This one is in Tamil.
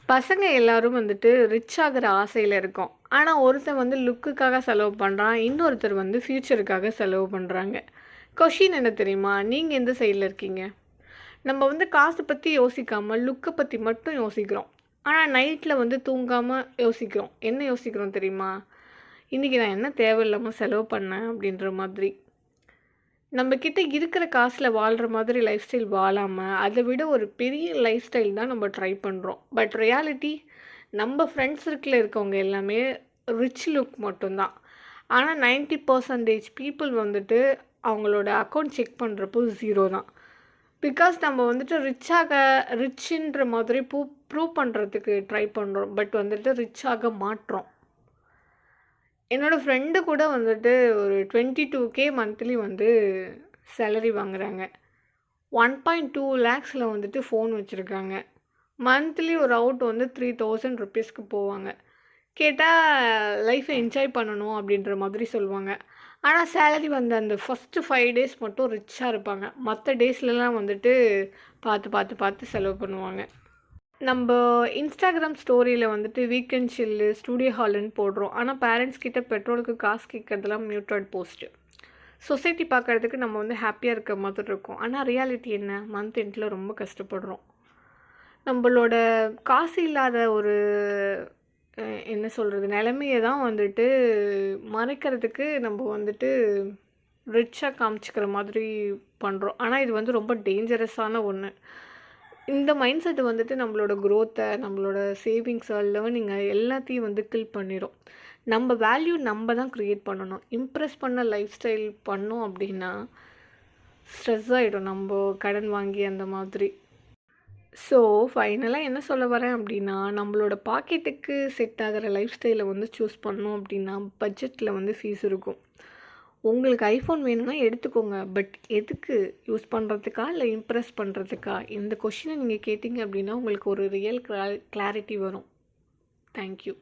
பசங்க எல்லாரும் வந்துட்டு ரிச் ஆகுற ஆசையில இருக்கோம். ஆனா, ஒருத்தன் வந்து லுக்குக்காக செலவு பண்றான். இன்னொருத்தர் வந்து ஃப்யூச்சருக்காக செலவு பண்றாங்க. கொஸ்டின் என்ன தெரியுமா? நீங்க எந்த சைடுல இருக்கீங்க? நம்ம வந்து காசு பத்தி யோசிக்காம, லுக்க பத்தி மட்டும் யோசிக்கிறோம். ஆனா, நைட்ல வந்து தூங்காம யோசிக்கிறோம். என்ன யோசிக்கிறோம் தெரியுமா? இன்னைக்கு நான் என்ன தேவையில்லாம செலவு பண்ணேன் அப்படின்ற மாதிரி. நம்ம கிட்ட இருக்கிற காசுல வாழ்ற மாதிரி லைஃப் ஸ்டைல் வாழாம, அத விட ஒரு பெரிய லைஃப் ஸ்டைல் தான் நம்ம ட்ரை பண்றோம். பட் ரியாலிட்டி நம்ம ஃப்ரெண்ட்ஸ் சர்க்கிள்ல இருக்கவங்க எல்லாமே ரிச் லுக் மட்டும்தான். ஆனா 90% பீப்பிள் வந்துட்டு அவங்களோட அக்கவுண்ட் செக் பண்றப்போ 0 தான். பிகாஸ் நம்ம வந்துட்டு ரிச்சுன்ற மாதிரி ப்ரூவ் பண்றதுக்கு ட்ரை பண்றோம். பட் வந்துட்டு ரிச் ஆக மாட்றோம். என்னோட ஃப்ரெண்டு கூட வந்துட்டு ஒரு 22K மந்த்லி வந்து சேலரி வாங்குறாங்க. 1.2 லேக்ஸில் வந்துட்டு ஃபோன் வச்சுருக்காங்க. மந்த்லி ஒரு அவுட் வந்து 3000 ருப்பீஸ்க்கு போவாங்க. கேட்டால் லைஃப்பை என்ஜாய் பண்ணணும் அப்படின்ற மாதிரி சொல்லுவாங்க. ஆனால் சேலரி வந்த அந்த ஃபஸ்ட்டு 5 டேஸ் மட்டும் ரிச்சாக இருப்பாங்க. மற்ற டேஸ்லலாம் வந்துட்டு பார்த்து பார்த்து பார்த்து செலவு பண்ணுவாங்க. நம்ப இன்ஸ்டாகிராம் ஸ்டோரியில வந்துட்டு வீக்கெண்ட் சில்லு, ஸ்டூடியோ ஹாலுன்னு போடுறோம். ஆனா, பேரண்ட்ஸ் கிட்ட பெட்ரோலுக்கு காசு கேட்கறதெல்லாம் மியூட்டட் போஸ்ட்டு. சொசைட்டி பார்க்கறதுக்கு நம்ம வந்து ஹேப்பியா இருக்க மாதிரி இருக்கும். ஆனா, ரியாலிட்டி என்ன? மந்த் எண்ட்ல ரொம்ப கஷ்டப்படுறோம். நம்பளோட காசு இல்லாத ஒரு அ என்ன சொல்றது? நெலைமைய தான் வந்துட்டு மறைக்கிறதுக்கு நம்ப வந்துட்டு ரிச்சா காமிச்சுக்கிற மாதிரி பண்றோம். ஆனா, இது வந்து ரொம்ப டேஞ்சரஸான ஒண்ணு. இந்த மைண்ட் செட் வந்துட்டு நம்மளோட குரோத்தை, நம்மளோட சேவிங்ஸை, லேர்னிங்கை எல்லாத்தையும் வந்து கில் பண்ணிடும். நம்ம வேல்யூ நம்ம தான் க்ரியேட் பண்ணணும். இம்ப்ரெஸ் பண்ண லைஃப் ஸ்டைல் பண்ணோம் அப்படின்னா ஸ்ட்ரெஸ் ஆகிடும் நம்ம கடன் வாங்கி அந்த மாதிரி. ஸோ ஃபைனலாக என்ன சொல்ல வரேன் அப்படின்னா, நம்மளோட பாக்கெட்டுக்கு செட் ஆகிற லைஃப் ஸ்டைலை வந்து சூஸ் பண்ணோம் அப்படின்னா பட்ஜெட்டில் வந்து ஃபீஸ் இருக்கும். உங்களுக்கு ஐஃபோன் வேணும்னா எடுத்துக்கோங்க. பட் எதுக்கு? யூஸ் பண்ணுறதுக்கா? இல்லை இம்ப்ரெஸ் பண்ணுறதுக்கா? இந்த கொஷினை நீங்கள் கேட்டிங்க அப்படின்னா உங்களுக்கு ஒரு ரியல் கிளாரிட்டி வரும். தேங்க்யூ.